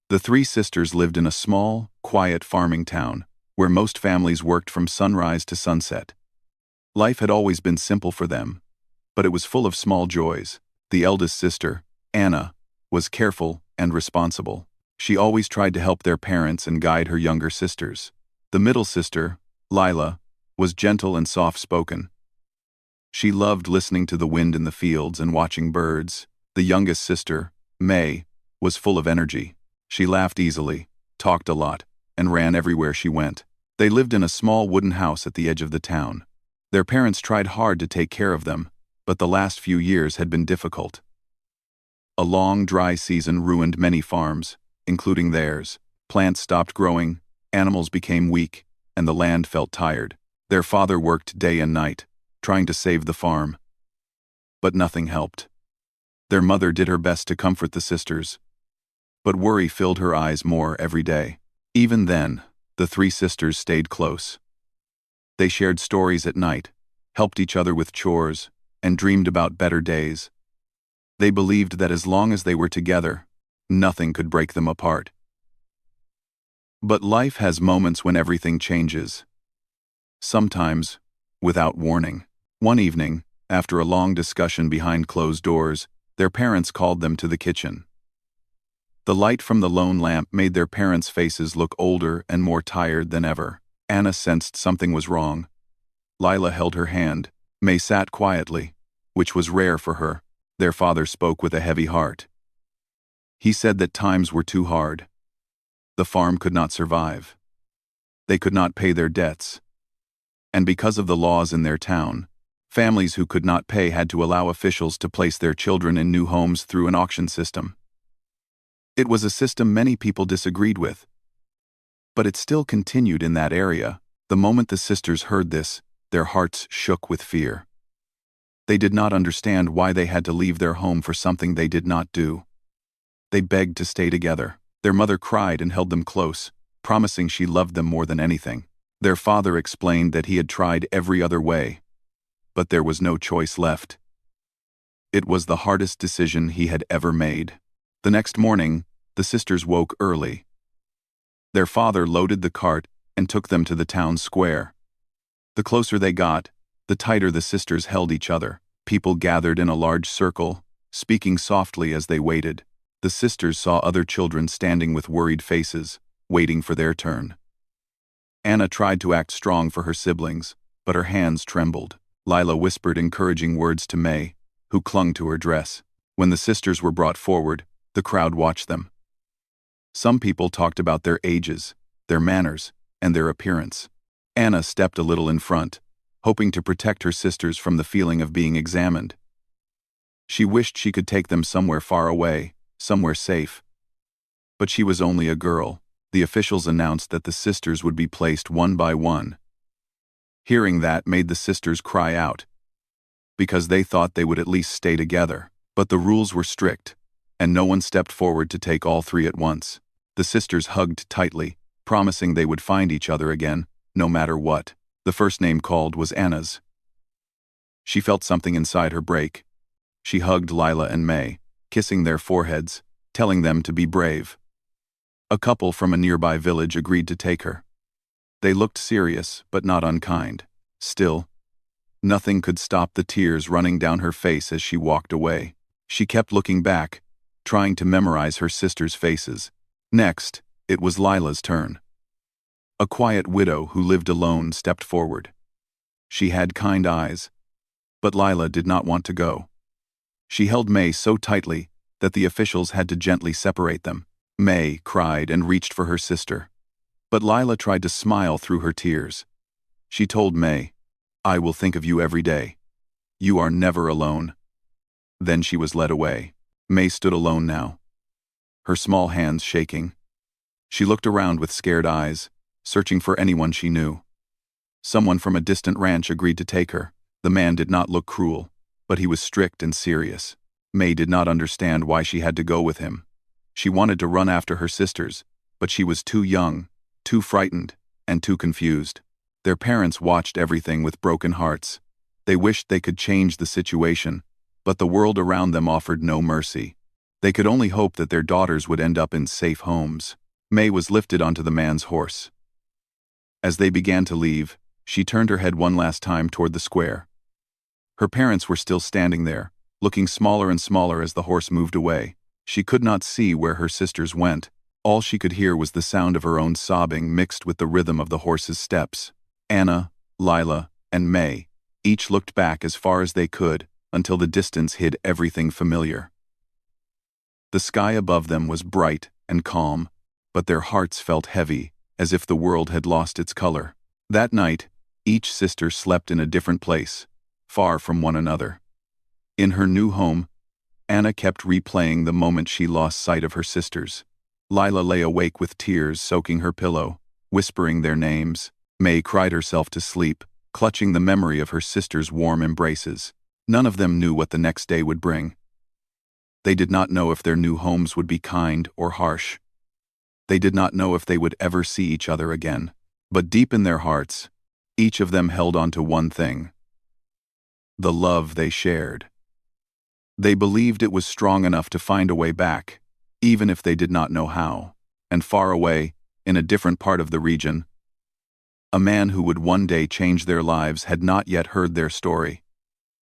The three sisters lived in a small, quiet farming town, where most families worked from sunrise to sunset. Life had always been simple for them, but it was full of small joys. The eldest sister, Anna, was careful and responsible. She always tried to help their parents and guide her younger sisters. The middle sister, Lila, was gentle and soft-spoken. She loved listening to the wind in the fields and watching birds. The youngest sister, May, was full of energy. She laughed easily, talked a lot, and ran everywhere she went. They lived in a small wooden house at the edge of the town. Their parents tried hard to take care of them, but the last few years had been difficult. A long, dry season ruined many farms, including theirs. Plants stopped growing, animals became weak, and the land felt tired. Their father worked day and night, trying to save the farm. But nothing helped. Their mother did her best to comfort the sisters, but worry filled her eyes more every day. Even then, the three sisters stayed close. They shared stories at night, helped each other with chores, and dreamed about better days. They believed that as long as they were together, nothing could break them apart. But life has moments when everything changes. Sometimes, without warning. One evening, after a long discussion behind closed doors, their parents called them to the kitchen. The light from the lone lamp made their parents' faces look older and more tired than ever. Anna sensed something was wrong. Lila held her hand. May sat quietly, which was rare for her. Their father spoke with a heavy heart. He said that times were too hard. The farm could not survive. They could not pay their debts. And because of the laws in their town, families who could not pay had to allow officials to place their children in new homes through an auction system. It was a system many people disagreed with. But it still continued in that area. The moment the sisters heard this, their hearts shook with fear. They did not understand why they had to leave their home for something they did not do. They begged to stay together. Their mother cried and held them close, promising she loved them more than anything. Their father explained that he had tried every other way, but there was no choice left. It was the hardest decision he had ever made. The next morning, the sisters woke early. Their father loaded the cart and took them to the town square. The closer they got, the tighter the sisters held each other. People gathered in a large circle, speaking softly as they waited. The sisters saw other children standing with worried faces, waiting for their turn. Anna tried to act strong for her siblings, but her hands trembled. Lila whispered encouraging words to May, who clung to her dress. When the sisters were brought forward, the crowd watched them. Some people talked about their ages, their manners, and their appearance. Anna stepped a little in front, hoping to protect her sisters from the feeling of being examined. She wished she could take them somewhere far away, somewhere safe. But she was only a girl. The officials announced that the sisters would be placed one by one. Hearing that made the sisters cry out, because they thought they would at least stay together. But the rules were strict, and no one stepped forward to take all three at once. The sisters hugged tightly, promising they would find each other again, no matter what. The first name called was Anna's. She felt something inside her break. She hugged Lila and May, kissing their foreheads, telling them to be brave. A couple from a nearby village agreed to take her. They looked serious, but not unkind. Still, nothing could stop the tears running down her face as she walked away. She kept looking back, trying to memorize her sisters' faces. Next, it was Lila's turn. A quiet widow who lived alone stepped forward. She had kind eyes, but Lila did not want to go. She held May so tightly that the officials had to gently separate them. May cried and reached for her sister, but Lila tried to smile through her tears. She told May, "I will think of you every day. You are never alone." Then she was led away. May stood alone now, her small hands shaking. She looked around with scared eyes, searching for anyone she knew. Someone from a distant ranch agreed to take her. The man did not look cruel, but he was strict and serious. May did not understand why she had to go with him. She wanted to run after her sisters, but she was too young, too frightened, and too confused. Their parents watched everything with broken hearts. They wished they could change the situation, but the world around them offered no mercy. They could only hope that their daughters would end up in safe homes. May was lifted onto the man's horse. As they began to leave, she turned her head one last time toward the square. Her parents were still standing there, looking smaller and smaller as the horse moved away. She could not see where her sisters went. All she could hear was the sound of her own sobbing mixed with the rhythm of the horse's steps. Anna, Lila, and May each looked back as far as they could until the distance hid everything familiar. The sky above them was bright and calm, but their hearts felt heavy, as if the world had lost its color. That night, each sister slept in a different place, far from one another. In her new home, Anna kept replaying the moment she lost sight of her sisters. Lila lay awake with tears soaking her pillow, whispering their names. May cried herself to sleep, clutching the memory of her sisters' warm embraces. None of them knew what the next day would bring. They did not know if their new homes would be kind or harsh. They did not know if they would ever see each other again. But deep in their hearts, each of them held on to one thing: the love they shared. They believed it was strong enough to find a way back, even if they did not know how. And far away, in a different part of the region, a man who would one day change their lives had not yet heard their story.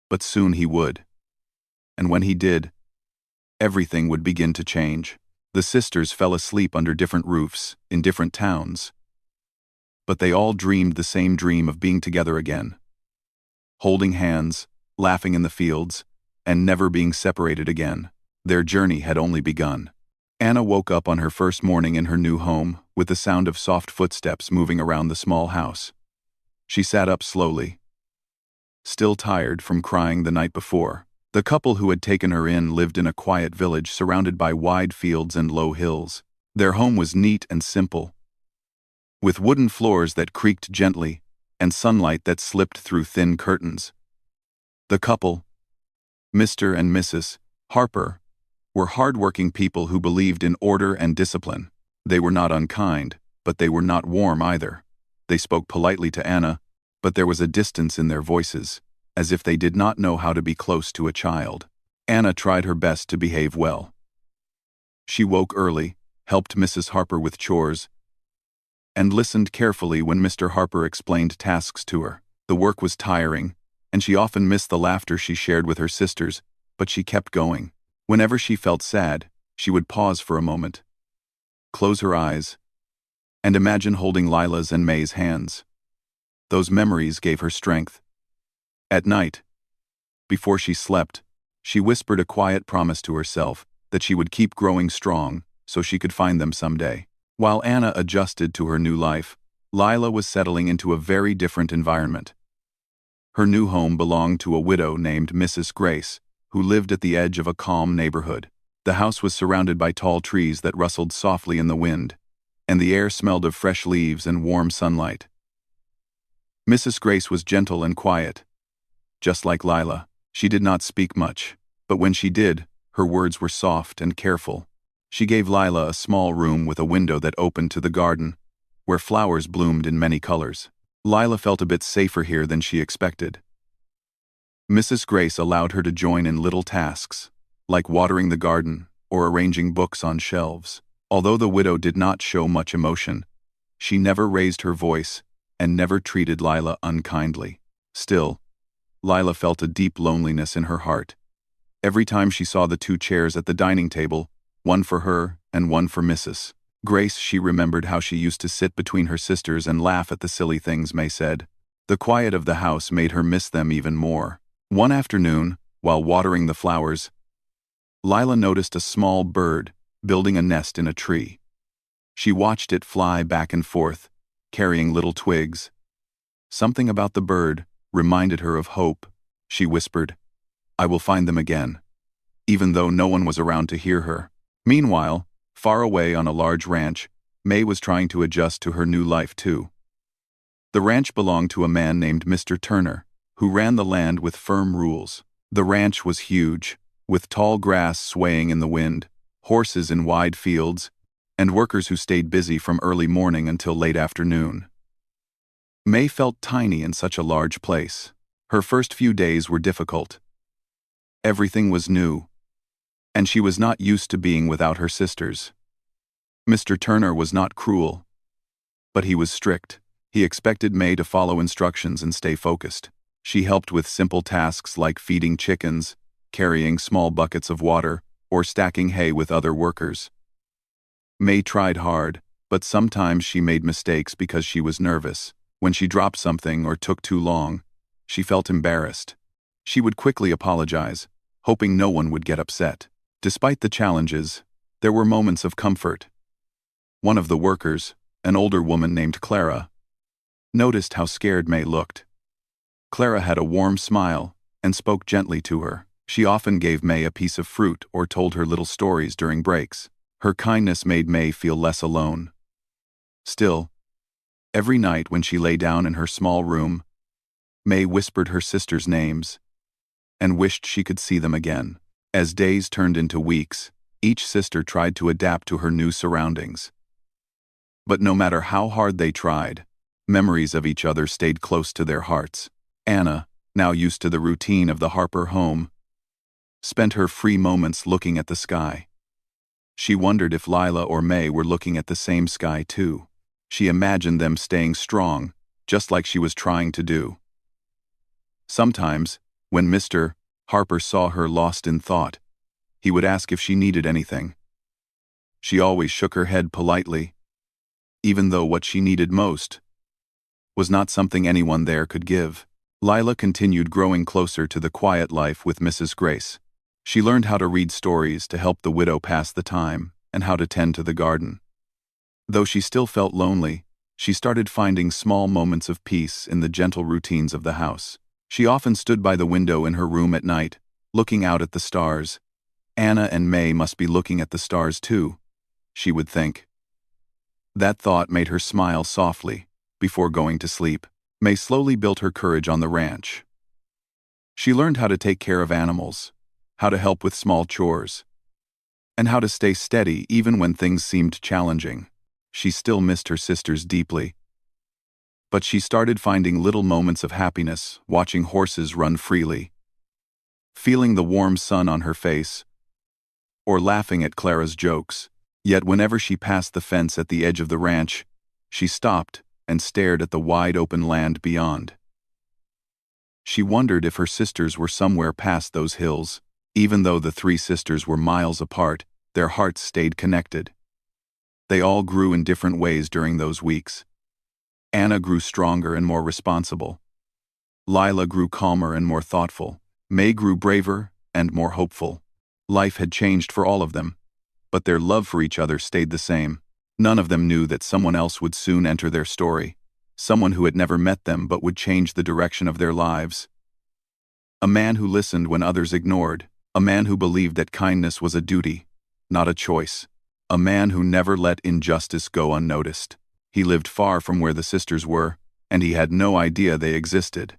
But soon he would. And when he did, everything would begin to change. The sisters fell asleep under different roofs, in different towns. But they all dreamed the same dream of being together again. Holding hands, laughing in the fields, and never being separated again. Their journey had only begun. Anna woke up on her first morning in her new home with the sound of soft footsteps moving around the small house. She sat up slowly, still tired from crying the night before. The couple who had taken her in lived in a quiet village surrounded by wide fields and low hills. Their home was neat and simple, with wooden floors that creaked gently and sunlight that slipped through thin curtains. The couple, Mr. and Mrs. Harper, were hard-working people who believed in order and discipline. They were not unkind, but they were not warm either. They spoke politely to Anna, but there was a distance in their voices, as if they did not know how to be close to a child. Anna tried her best to behave well. She woke early, helped Mrs. Harper with chores, and listened carefully when Mr. Harper explained tasks to her. The work was tiring, and she often missed the laughter she shared with her sisters, but she kept going. Whenever she felt sad, she would pause for a moment, close her eyes, and imagine holding Lila's and May's hands. Those memories gave her strength. At night, before she slept, she whispered a quiet promise to herself that she would keep growing strong so she could find them someday. While Anna adjusted to her new life, Lila was settling into a very different environment. Her new home belonged to a widow named Mrs. Grace, who lived at the edge of a calm neighborhood. The house was surrounded by tall trees that rustled softly in the wind, and the air smelled of fresh leaves and warm sunlight. Mrs. Grace was gentle and quiet. Just like Lila, she did not speak much, but when she did, her words were soft and careful. She gave Lila a small room with a window that opened to the garden, where flowers bloomed in many colors. Lila felt a bit safer here than she expected. Mrs. Grace allowed her to join in little tasks, like watering the garden or arranging books on shelves. Although the widow did not show much emotion, she never raised her voice and never treated Lila unkindly. Still, Lila felt a deep loneliness in her heart. Every time she saw the two chairs at the dining table, one for her and one for Mrs. Grace, she remembered how she used to sit between her sisters and laugh at the silly things May said. The quiet of the house made her miss them even more. One afternoon, while watering the flowers, Lila noticed a small bird building a nest in a tree. She watched it fly back and forth, carrying little twigs. Something about the bird reminded her of hope. She whispered, "I will find them again," even though no one was around to hear her. Meanwhile, far away on a large ranch, May was trying to adjust to her new life too. The ranch belonged to a man named Mr. Turner, who ran the land with firm rules. The ranch was huge, with tall grass swaying in the wind, horses in wide fields, and workers who stayed busy from early morning until late afternoon. May felt tiny in such a large place. Her first few days were difficult. Everything was new. And she was not used to being without her sisters. Mr. Turner was not cruel, but he was strict. He expected May to follow instructions and stay focused. She helped with simple tasks like feeding chickens, carrying small buckets of water, or stacking hay with other workers. May tried hard, but sometimes she made mistakes because she was nervous. When she dropped something or took too long, she felt embarrassed. She would quickly apologize, hoping no one would get upset. Despite the challenges, there were moments of comfort. One of the workers, an older woman named Clara, noticed how scared May looked. Clara had a warm smile and spoke gently to her. She often gave May a piece of fruit or told her little stories during breaks. Her kindness made May feel less alone. Still, every night when she lay down in her small room, May whispered her sisters' names and wished she could see them again. As days turned into weeks, each sister tried to adapt to her new surroundings. But no matter how hard they tried, memories of each other stayed close to their hearts. Anna, now used to the routine of the Harper home, spent her free moments looking at the sky. She wondered if Lila or May were looking at the same sky too. She imagined them staying strong, just like she was trying to do. Sometimes, when Mr. Harper saw her lost in thought, he would ask if she needed anything. She always shook her head politely, even though what she needed most was not something anyone there could give. Lila continued growing closer to the quiet life with Mrs. Grace. She learned how to read stories to help the widow pass the time and how to tend to the garden. Though she still felt lonely, she started finding small moments of peace in the gentle routines of the house. She often stood by the window in her room at night, looking out at the stars. Anna and May must be looking at the stars too, she would think. That thought made her smile softly before going to sleep. May slowly built her courage on the ranch. She learned how to take care of animals, how to help with small chores, and how to stay steady even when things seemed challenging. She still missed her sisters deeply, but she started finding little moments of happiness watching horses run freely, feeling the warm sun on her face, or laughing at Clara's jokes. Yet whenever she passed the fence at the edge of the ranch, she stopped and stared at the wide-open land beyond. She wondered if her sisters were somewhere past those hills. Even though the three sisters were miles apart, their hearts stayed connected. They all grew in different ways during those weeks. Anna grew stronger and more responsible. Lila grew calmer and more thoughtful. May grew braver and more hopeful. Life had changed for all of them, but their love for each other stayed the same. None of them knew that someone else would soon enter their story, someone who had never met them but would change the direction of their lives. A man who listened when others ignored, a man who believed that kindness was a duty, not a choice, a man who never let injustice go unnoticed. He lived far from where the sisters were, and he had no idea they existed.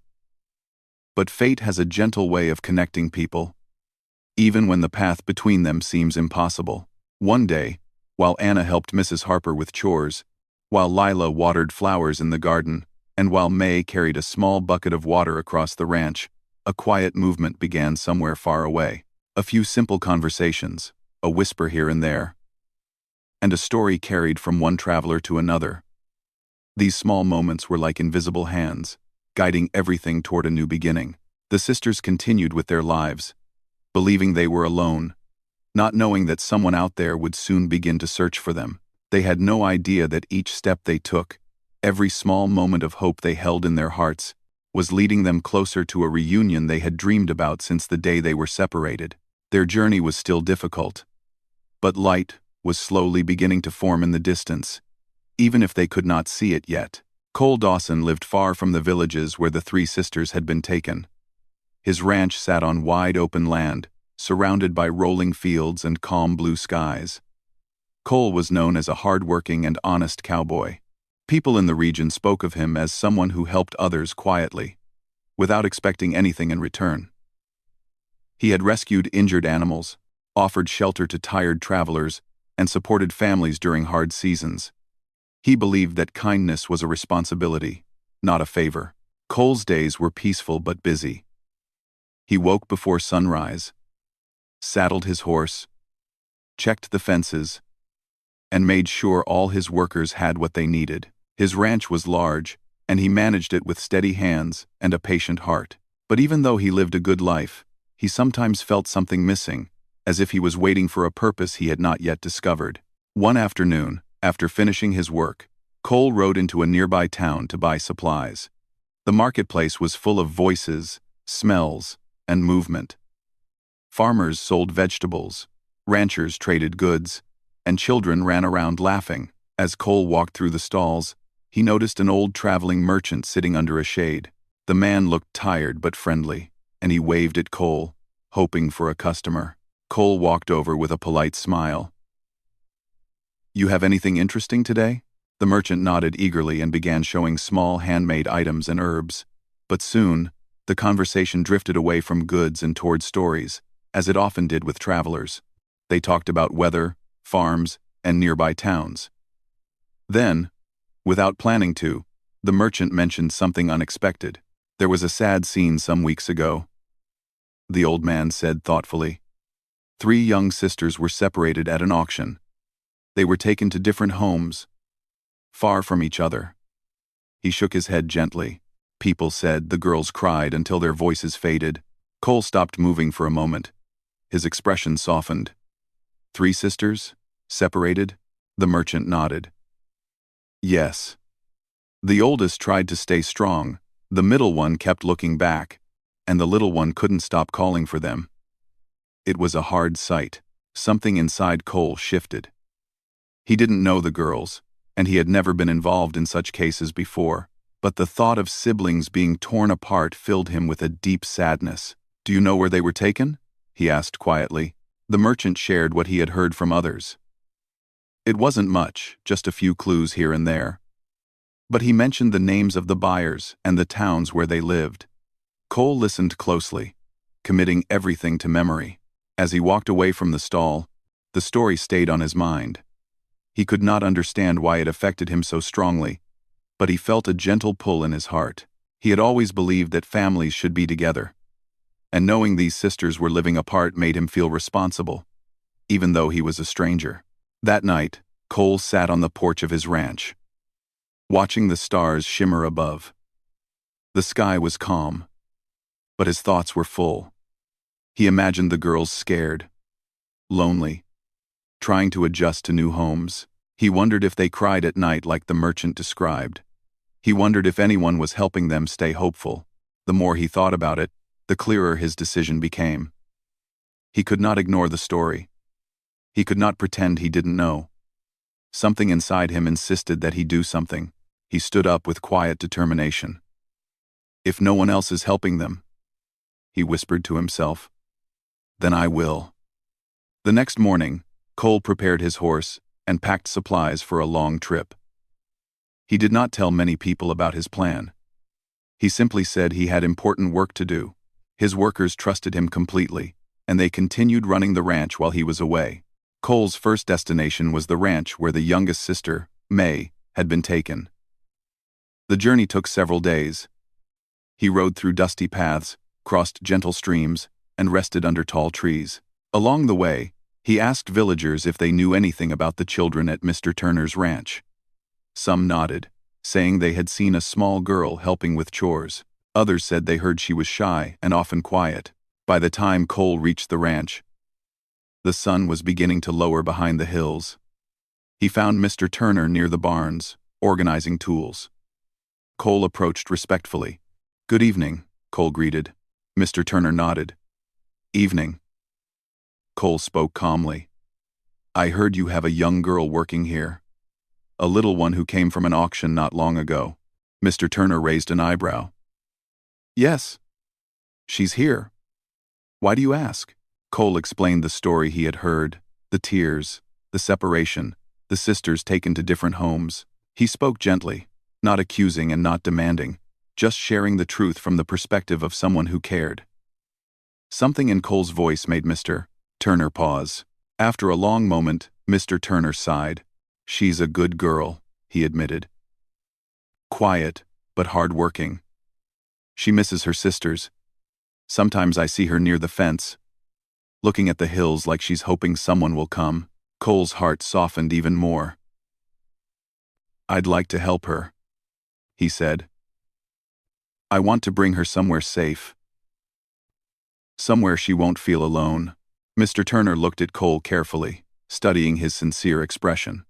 But fate has a gentle way of connecting people, even when the path between them seems impossible. One day, while Anna helped Mrs. Harper with chores, while Lila watered flowers in the garden, and while May carried a small bucket of water across the ranch, a quiet movement began somewhere far away. A few simple conversations, a whisper here and there, and a story carried from one traveler to another. These small moments were like invisible hands, guiding everything toward a new beginning. The sisters continued with their lives, believing they were alone, not knowing that someone out there would soon begin to search for them. They had no idea that each step they took, every small moment of hope they held in their hearts, was leading them closer to a reunion they had dreamed about since the day they were separated. Their journey was still difficult, but light was slowly beginning to form in the distance, even if they could not see it yet. Cole Dawson lived far from the villages where the three sisters had been taken. His ranch sat on wide open land, surrounded by rolling fields and calm blue skies. Cole was known as a hard-working and honest cowboy. People in the region spoke of him as someone who helped others quietly, without expecting anything in return. He had rescued injured animals, offered shelter to tired travelers, and supported families during hard seasons. He believed that kindness was a responsibility, not a favor. Cole's days were peaceful but busy. He woke before sunrise, saddled his horse, checked the fences, and made sure all his workers had what they needed. His ranch was large, and he managed it with steady hands and a patient heart. But even though he lived a good life, he sometimes felt something missing, as if he was waiting for a purpose he had not yet discovered. One afternoon, after finishing his work, Cole rode into a nearby town to buy supplies. The marketplace was full of voices, smells, and movement. Farmers sold vegetables, ranchers traded goods, and children ran around laughing. As Cole walked through the stalls, he noticed an old traveling merchant sitting under a shade. The man looked tired but friendly, and he waved at Cole, hoping for a customer. Cole walked over with a polite smile. "You have anything interesting today?" The merchant nodded eagerly and began showing small handmade items and herbs. But soon, the conversation drifted away from goods and toward stories, as it often did with travelers. They talked about weather, farms, and nearby towns. Then, without planning to, the merchant mentioned something unexpected. "There was a sad scene some weeks ago," the old man said thoughtfully. "3 young sisters were separated at an auction. They were taken to different homes, far from each other." He shook his head gently. "People said," the girls cried until their voices faded. Cole stopped moving for a moment. His expression softened. "3 sisters? Separated?" The merchant nodded. "Yes. The oldest tried to stay strong, the middle one kept looking back, and the little one couldn't stop calling for them." It was a hard sight. Something inside Cole shifted. He didn't know the girls, and he had never been involved in such cases before, but the thought of siblings being torn apart filled him with a deep sadness. "Do you know where they were taken?" he asked quietly. The merchant shared what he had heard from others. It wasn't much, just a few clues here and there. But he mentioned the names of the buyers and the towns where they lived. Cole listened closely, committing everything to memory. As he walked away from the stall, the story stayed on his mind. He could not understand why it affected him so strongly, but he felt a gentle pull in his heart. He had always believed that families should be together, and knowing these sisters were living apart made him feel responsible, even though he was a stranger. That night, Cole sat on the porch of his ranch, watching the stars shimmer above. The sky was calm, but his thoughts were full. He imagined the girls scared, lonely, trying to adjust to new homes. He wondered if they cried at night like the merchant described. He wondered if anyone was helping them stay hopeful. The more he thought about it, the clearer his decision became. He could not ignore the story. He could not pretend he didn't know. Something inside him insisted that he do something. He stood up with quiet determination. "If no one else is helping them," he whispered to himself, "then I will." The next morning, Cole prepared his horse and packed supplies for a long trip. He did not tell many people about his plan. He simply said he had important work to do. His workers trusted him completely, and they continued running the ranch while he was away. Cole's first destination was the ranch where the youngest sister, May, had been taken. The journey took several days. He rode through dusty paths, crossed gentle streams, and rested under tall trees. Along the way, he asked villagers if they knew anything about the children at Mr. Turner's ranch. Some nodded, saying they had seen a small girl helping with chores. Others said they heard she was shy and often quiet. By the time Cole reached the ranch, the sun was beginning to lower behind the hills. He found Mr. Turner near the barns, organizing tools. Cole approached respectfully. "Good evening," Cole greeted. Mr. Turner nodded. "Evening." Cole spoke calmly. "I heard you have a young girl working here. A little one who came from an auction not long ago." Mr. Turner raised an eyebrow. "Yes. She's here. Why do you ask?" Cole explained the story he had heard, the tears, the separation, the sisters taken to different homes. He spoke gently, not accusing and not demanding, just sharing the truth from the perspective of someone who cared. Something in Cole's voice made Mr. Turner pause. After a long moment, Mr. Turner sighed. "She's a good girl," he admitted. "Quiet, but hard-working. She misses her sisters. Sometimes I see her near the fence, looking at the hills like she's hoping someone will come. Cole's heart softened even more. "I'd like to help her," he said. "I want to bring her somewhere safe. Somewhere she won't feel alone." Mr. Turner looked at Cole carefully, studying his sincere expression.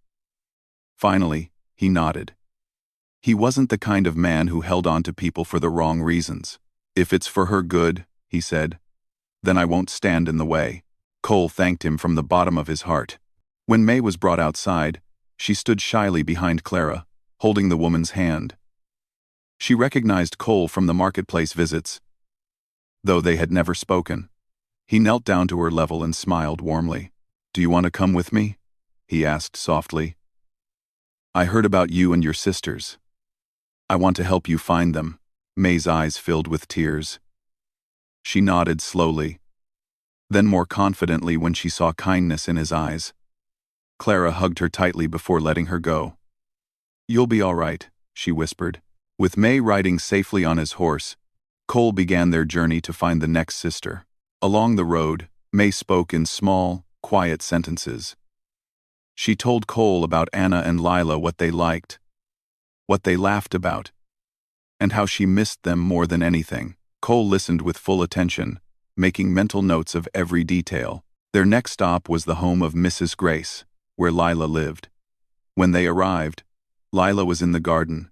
Finally, he nodded. He wasn't the kind of man who held on to people for the wrong reasons. "If it's for her good," he said, "then I won't stand in the way." Cole thanked him from the bottom of his heart. When May was brought outside, she stood shyly behind Clara, holding the woman's hand. She recognized Cole from the marketplace visits, though they had never spoken. He knelt down to her level and smiled warmly. "Do you want to come with me?" he asked softly. "I heard about you and your sisters. I want to help you find them." May's eyes filled with tears. She nodded slowly, then more confidently when she saw kindness in his eyes. Clara hugged her tightly before letting her go. "You'll be all right," she whispered. With May riding safely on his horse, Cole began their journey to find the next sister. Along the road, May spoke in small, quiet sentences. She told Cole about Anna and Lila, what they liked, what they laughed about, and how she missed them more than anything. Cole listened with full attention, making mental notes of every detail. Their next stop was the home of Mrs. Grace, where Lila lived. When they arrived, Lila was in the garden,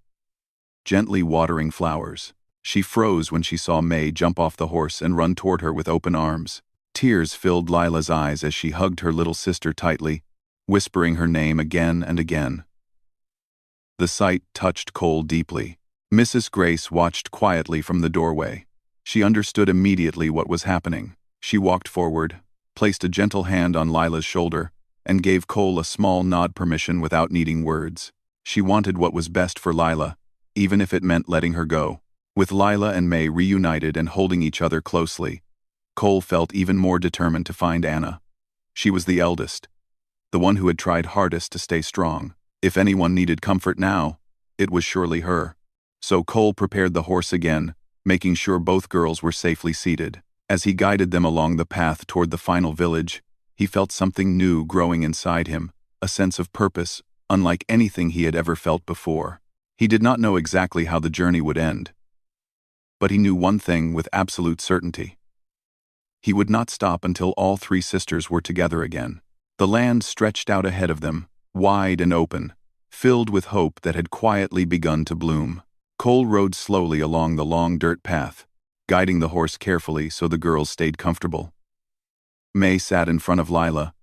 gently watering flowers. She froze when she saw May jump off the horse and run toward her with open arms. Tears filled Lila's eyes as she hugged her little sister tightly, whispering her name again and again. The sight touched Cole deeply. Mrs. Grace watched quietly from the doorway. She understood immediately what was happening. She walked forward, placed a gentle hand on Lila's shoulder, and gave Cole a small nod permission without needing words. She wanted what was best for Lila, even if it meant letting her go. With Lila and May reunited and holding each other closely, Cole felt even more determined to find Anna. She was the eldest, the one who had tried hardest to stay strong. If anyone needed comfort now, it was surely her. So Cole prepared the horse again, making sure both girls were safely seated. As he guided them along the path toward the final village, he felt something new growing inside him, a sense of purpose, unlike anything he had ever felt before. He did not know exactly how the journey would end, but he knew one thing with absolute certainty. He would not stop until all three sisters were together again. The land stretched out ahead of them, wide and open, filled with hope that had quietly begun to bloom. Cole rode slowly along the long dirt path, guiding the horse carefully so the girls stayed comfortable. May sat in front of Lila,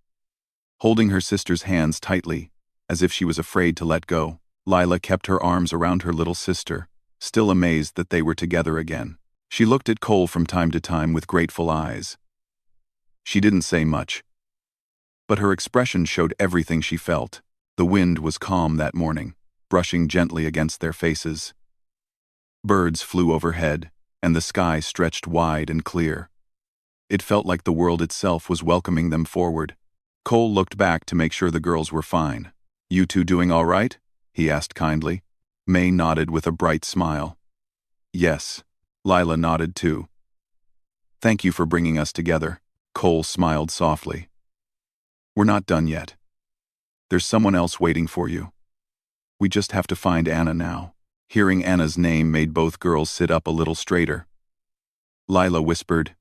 holding her sister's hands tightly, as if she was afraid to let go. Lila kept her arms around her little sister, still amazed that they were together again. She looked at Cole from time to time with grateful eyes. She didn't say much, but her expression showed everything she felt. The wind was calm that morning, brushing gently against their faces. Birds flew overhead, and the sky stretched wide and clear. It felt like the world itself was welcoming them forward. Cole looked back to make sure the girls were fine. "You two doing all right?" he asked kindly. May nodded with a bright smile. "Yes." Lila nodded too. "Thank you for bringing us together." Cole smiled softly. "We're not done yet. There's someone else waiting for you. We just have to find Anna now." Hearing Anna's name made both girls sit up a little straighter. Lila whispered,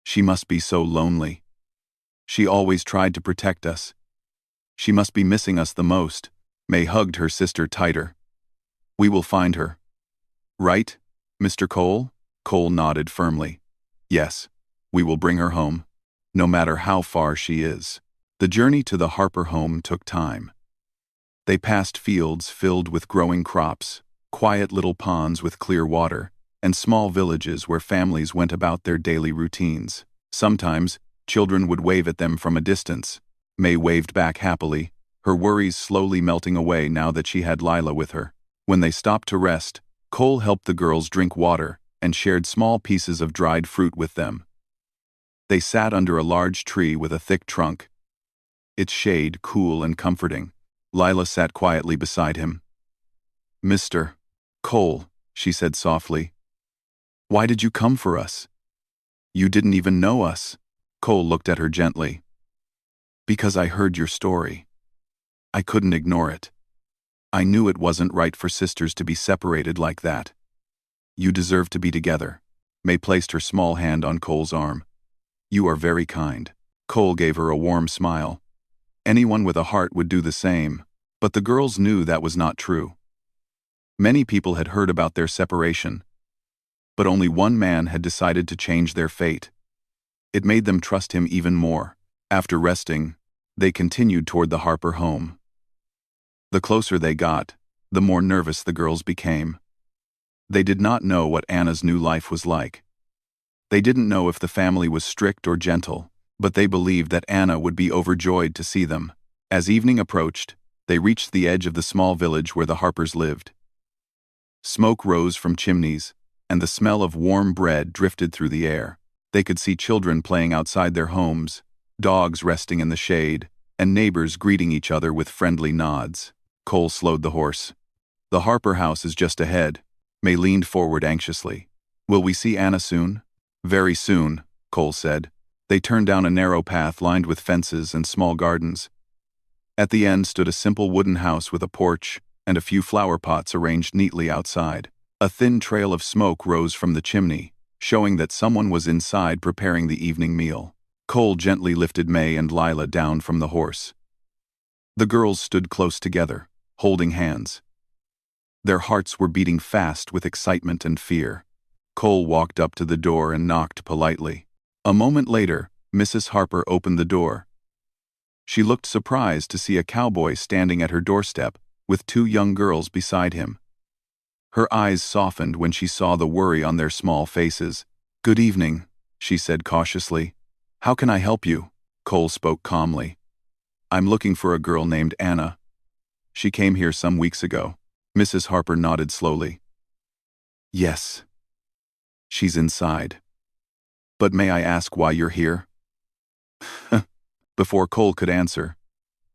"She must be so lonely. She always tried to protect us. She must be missing us the most." May hugged her sister tighter. "We will find her. Right, Mr. Cole?" Cole nodded firmly. "Yes, we will bring her home, no matter how far she is." The journey to the Harper home took time. They passed fields filled with growing crops, quiet little ponds with clear water, and small villages where families went about their daily routines. Sometimes, children would wave at them from a distance. May waved back happily, her worries slowly melting away now that she had Lila with her. When they stopped to rest, Cole helped the girls drink water and shared small pieces of dried fruit with them. They sat under a large tree with a thick trunk, its shade cool and comforting. Lila sat quietly beside him. "Mr. Cole," she said softly, "why did you come for us? You didn't even know us." Cole looked at her gently. Because I heard your story. I couldn't ignore it. I knew it wasn't right for sisters to be separated like that. You deserve to be together. May placed her small hand on Cole's arm. You are very kind. Cole gave her a warm smile. Anyone with a heart would do the same, but the girls knew that was not true. Many people had heard about their separation, but only one man had decided to change their fate. It made them trust him even more. After resting, they continued toward the Harper home. The closer they got, the more nervous the girls became. They did not know what Anna's new life was like. They didn't know if the family was strict or gentle, but they believed that Anna would be overjoyed to see them. As evening approached, they reached the edge of the small village where the Harpers lived. Smoke rose from chimneys, and the smell of warm bread drifted through the air. They could see children playing outside their homes, dogs resting in the shade, and neighbors greeting each other with friendly nods. Cole slowed the horse. The Harper house is just ahead. May leaned forward anxiously. Will we see Anna soon? Very soon, Cole said. They turned down a narrow path lined with fences and small gardens. At the end stood a simple wooden house with a porch and a few flower pots arranged neatly outside. A thin trail of smoke rose from the chimney, showing that someone was inside preparing the evening meal. Cole gently lifted May and Lila down from the horse. The girls stood close together, holding hands. Their hearts were beating fast with excitement and fear. Cole walked up to the door and knocked politely. A moment later, Mrs. Harper opened the door. She looked surprised to see a cowboy standing at her doorstep, with two young girls beside him. Her eyes softened when she saw the worry on their small faces. Good evening, she said cautiously. How can I help you? Cole spoke calmly. I'm looking for a girl named Anna. She came here some weeks ago. Mrs. Harper nodded slowly. Yes. She's inside. But may I ask why you're here? Before Cole could answer,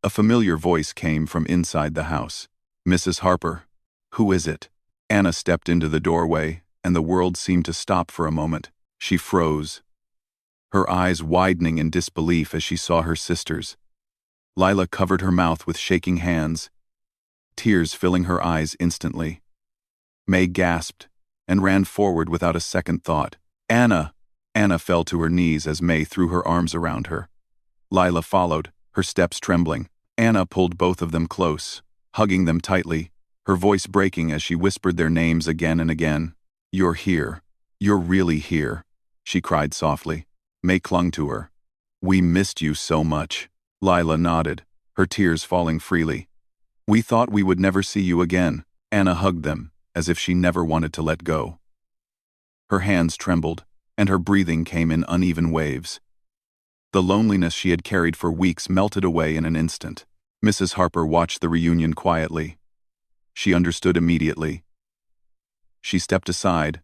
a familiar voice came from inside the house. Mrs. Harper, who is it? Anna stepped into the doorway, and the world seemed to stop for a moment. She froze, her eyes widening in disbelief as she saw her sisters. Lila covered her mouth with shaking hands, tears filling her eyes instantly. May gasped and ran forward without a second thought. Anna! Anna fell to her knees as May threw her arms around her. Lila followed, her steps trembling. Anna pulled both of them close, hugging them tightly, her voice breaking as she whispered their names again and again. You're here. You're really here, she cried softly. May clung to her. We missed you so much. Lila nodded, her tears falling freely. We thought we would never see you again. Anna hugged them, as if she never wanted to let go. Her hands trembled, and her breathing came in uneven waves. The loneliness she had carried for weeks melted away in an instant. Mrs. Harper watched the reunion quietly. She understood immediately. She stepped aside,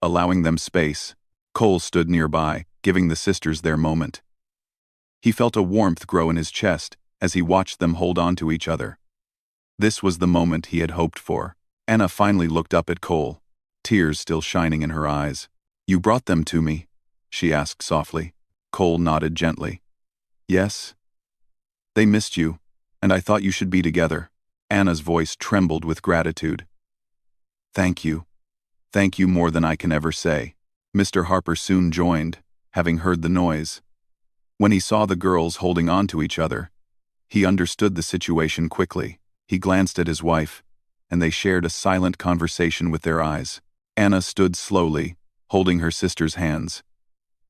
allowing them space. Cole stood nearby, giving the sisters their moment. He felt a warmth grow in his chest as he watched them hold on to each other. This was the moment he had hoped for. Anna finally looked up at Cole, tears still shining in her eyes. You brought them to me? She asked softly. Cole nodded gently. Yes. They missed you, and I thought you should be together. Anna's voice trembled with gratitude. Thank you. Thank you more than I can ever say. Mr. Harper soon joined, having heard the noise. When he saw the girls holding on to each other, he understood the situation quickly. He glanced at his wife, and they shared a silent conversation with their eyes. Anna stood slowly, holding her sister's hands.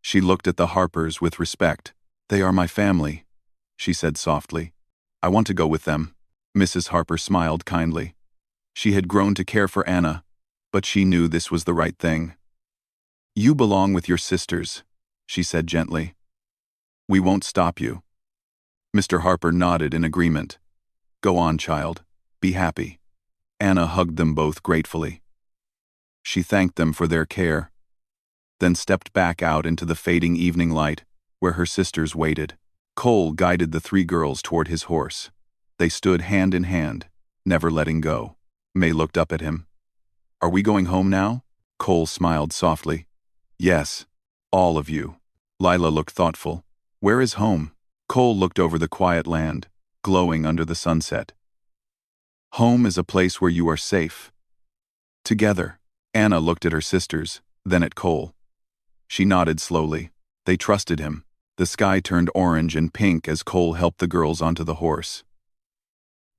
She looked at the Harpers with respect. They are my family, she said softly. I want to go with them. Mrs. Harper smiled kindly. She had grown to care for Anna, but she knew this was the right thing. You belong with your sisters, she said gently. We won't stop you. Mr. Harper nodded in agreement. Go on, child. Be happy. Anna hugged them both gratefully. She thanked them for their care, then stepped back out into the fading evening light, where her sisters waited. Cole guided the three girls toward his horse. They stood hand in hand, never letting go. May looked up at him. Are we going home now? Cole smiled softly. Yes, all of you. Lila looked thoughtful. Where is home? Cole looked over the quiet land, glowing under the sunset. Home is a place where you are safe. Together. Anna looked at her sisters, then at Cole. She nodded slowly. They trusted him. The sky turned orange and pink as Cole helped the girls onto the horse.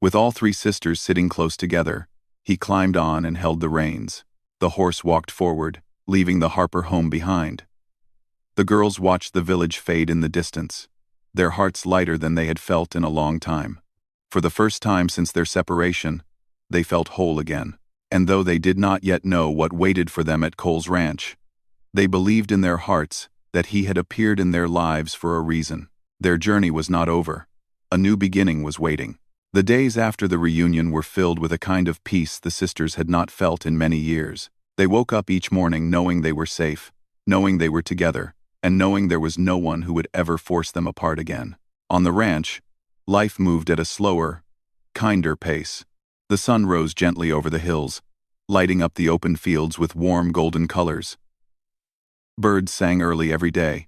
With all three sisters sitting close together, he climbed on and held the reins. The horse walked forward, leaving the Harper home behind. The girls watched the village fade in the distance, their hearts lighter than they had felt in a long time. For the first time since their separation, they felt whole again. And though they did not yet know what waited for them at Cole's ranch, they believed in their hearts that he had appeared in their lives for a reason. Their journey was not over. A new beginning was waiting. The days after the reunion were filled with a kind of peace the sisters had not felt in many years. They woke up each morning knowing they were safe, knowing they were together, and knowing there was no one who would ever force them apart again. On the ranch, life moved at a slower, kinder pace. The sun rose gently over the hills, lighting up the open fields with warm golden colors. Birds sang early every day,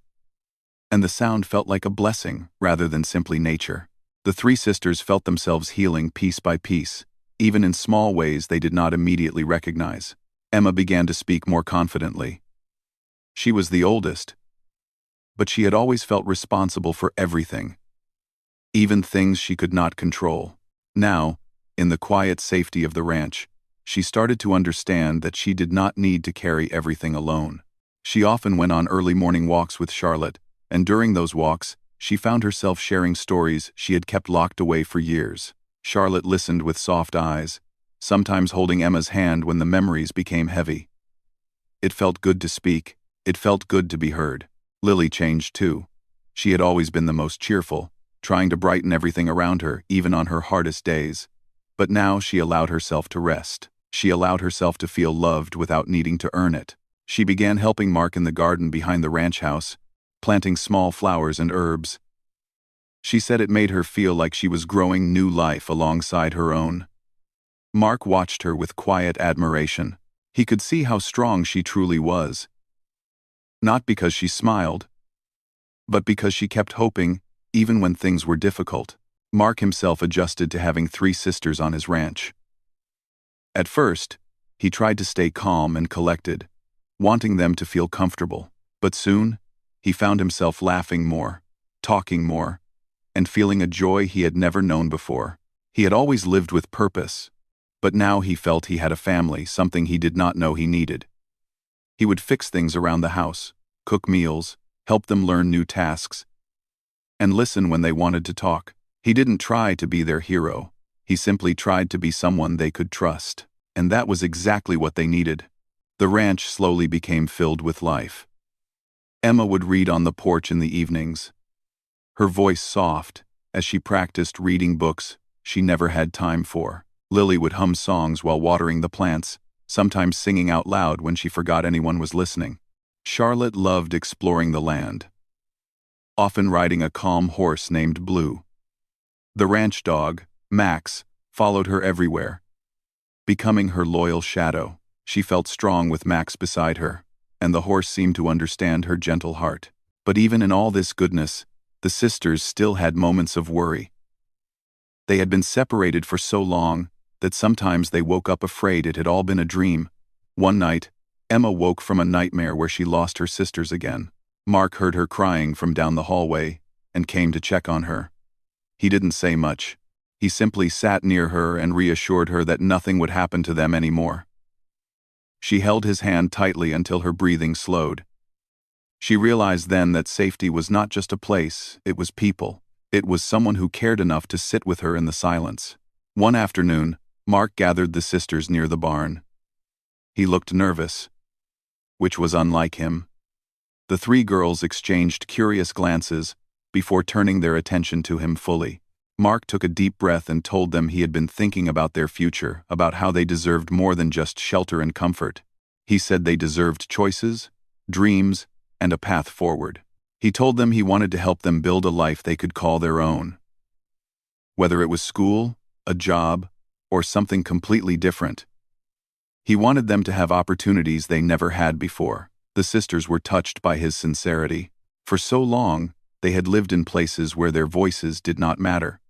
and the sound felt like a blessing rather than simply nature. The three sisters felt themselves healing piece by piece, even in small ways they did not immediately recognize. Emma began to speak more confidently. She was the oldest, but she had always felt responsible for everything, even things she could not control. Now, in the quiet safety of the ranch, she started to understand that she did not need to carry everything alone. She often went on early morning walks with Charlotte, and during those walks, she found herself sharing stories she had kept locked away for years. Charlotte listened with soft eyes, sometimes holding Emma's hand when the memories became heavy. It felt good to speak. It felt good to be heard. Lily changed too. She had always been the most cheerful, trying to brighten everything around her, even on her hardest days. But now she allowed herself to rest. She allowed herself to feel loved without needing to earn it. She began helping Mark in the garden behind the ranch house, planting small flowers and herbs. She said it made her feel like she was growing new life alongside her own. Mark watched her with quiet admiration. He could see how strong she truly was. Not because she smiled, but because she kept hoping, even when things were difficult. Mark himself adjusted to having three sisters on his ranch. At first, he tried to stay calm and collected, wanting them to feel comfortable. But soon, he found himself laughing more, talking more, and feeling a joy he had never known before. He had always lived with purpose, but now he felt he had a family, something he did not know he needed. He would fix things around the house, cook meals, help them learn new tasks, and listen when they wanted to talk. He didn't try to be their hero. He simply tried to be someone they could trust. And that was exactly what they needed. The ranch slowly became filled with life. Emma would read on the porch in the evenings, her voice soft, as she practiced reading books she never had time for. Lily would hum songs while watering the plants, sometimes singing out loud when she forgot anyone was listening. Charlotte loved exploring the land, often riding a calm horse named Blue. The ranch dog, Max, followed her everywhere, becoming her loyal shadow. She felt strong with Max beside her, and the horse seemed to understand her gentle heart. But even in all this goodness, the sisters still had moments of worry. They had been separated for so long that sometimes they woke up afraid it had all been a dream. One night, Emma woke from a nightmare where she lost her sisters again. Mark heard her crying from down the hallway and came to check on her. He didn't say much. He simply sat near her and reassured her that nothing would happen to them anymore. She held his hand tightly until her breathing slowed. She realized then that safety was not just a place, it was people. It was someone who cared enough to sit with her in the silence. One afternoon, Mark gathered the sisters near the barn. He looked nervous, which was unlike him. The three girls exchanged curious glances before turning their attention to him fully. Mark took a deep breath and told them he had been thinking about their future, about how they deserved more than just shelter and comfort. He said they deserved choices, dreams, and a path forward. He told them he wanted to help them build a life they could call their own. Whether it was school, a job, or something completely different. He wanted them to have opportunities they never had before. The sisters were touched by his sincerity. For so long, They had lived in places where their voices did not matter.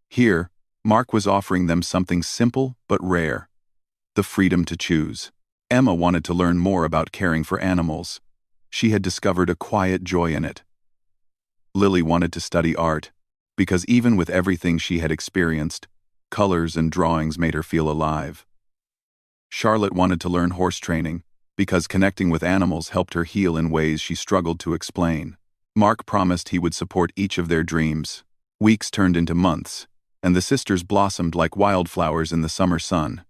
Here, Mark was offering them something simple but rare: the freedom to choose. Emma wanted to learn more about caring for animals. She had discovered a quiet joy in it. Lily wanted to study art, because even with everything she had experienced, colors and drawings made her feel alive. Charlotte wanted to learn horse training, because connecting with animals helped her heal in ways she struggled to explain. Mark promised he would support each of their dreams. Weeks turned into months, and the sisters blossomed like wildflowers in the summer sun.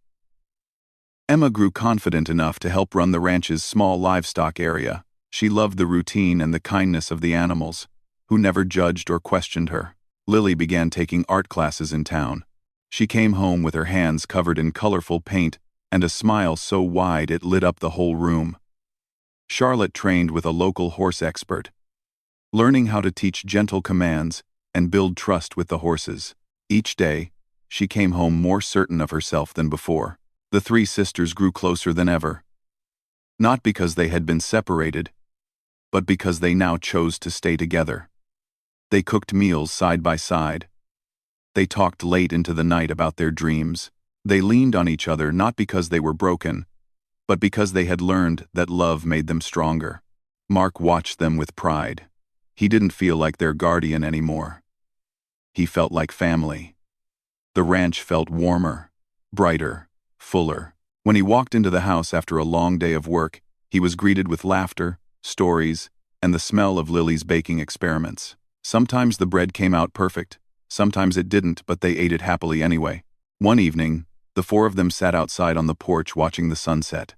Emma grew confident enough to help run the ranch's small livestock area. She loved the routine and the kindness of the animals, who never judged or questioned her. Lily began taking art classes in town. She came home with her hands covered in colorful paint and a smile so wide it lit up the whole room. Charlotte trained with a local horse expert, learning how to teach gentle commands and build trust with the horses. Each day, she came home more certain of herself than before. The three sisters grew closer than ever. Not because they had been separated, but because they now chose to stay together. They cooked meals side by side. They talked late into the night about their dreams. They leaned on each other not because they were broken, but because they had learned that love made them stronger. Mark watched them with pride. He didn't feel like their guardian anymore. He felt like family. The ranch felt warmer, brighter, fuller. When he walked into the house after a long day of work, he was greeted with laughter, stories, and the smell of Lily's baking experiments. Sometimes the bread came out perfect, sometimes it didn't, but they ate it happily anyway. One evening, the four of them sat outside on the porch watching the sunset.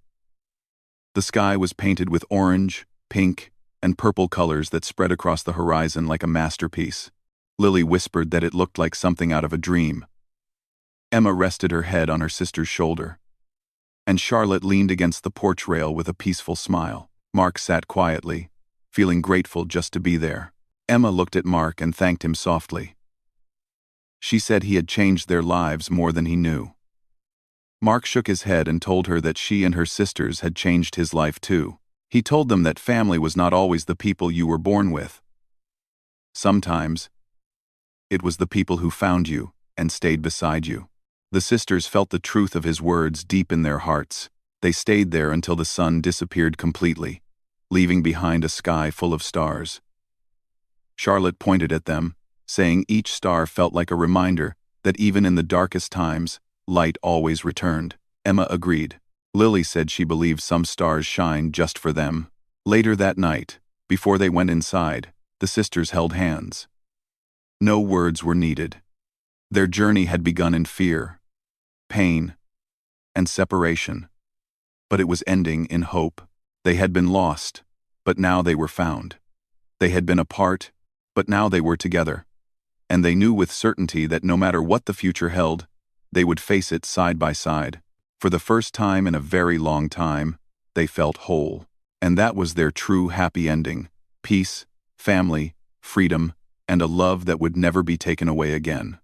The sky was painted with orange, pink, and purple colors that spread across the horizon like a masterpiece. Lily whispered that it looked like something out of a dream. Emma rested her head on her sister's shoulder, and Charlotte leaned against the porch rail with a peaceful smile. Mark sat quietly, feeling grateful just to be there. Emma looked at Mark and thanked him softly. She said he had changed their lives more than he knew. Mark shook his head and told her that she and her sisters had changed his life too. He told them that family was not always the people you were born with. Sometimes, it was the people who found you and stayed beside you. The sisters felt the truth of his words deep in their hearts. They stayed there until the sun disappeared completely, leaving behind a sky full of stars. Charlotte pointed at them, saying each star felt like a reminder that even in the darkest times, light always returned. Emma agreed. Lily said she believed some stars shine just for them. Later that night, before they went inside, the sisters held hands. No words were needed. Their journey had begun in fear, pain, and separation. But it was ending in hope. They had been lost, but now they were found. They had been apart, but now they were together. And they knew with certainty that no matter what the future held, they would face it side by side. For the first time in a very long time, they felt whole. And that was their true happy ending: peace, family, freedom, and a love that would never be taken away again.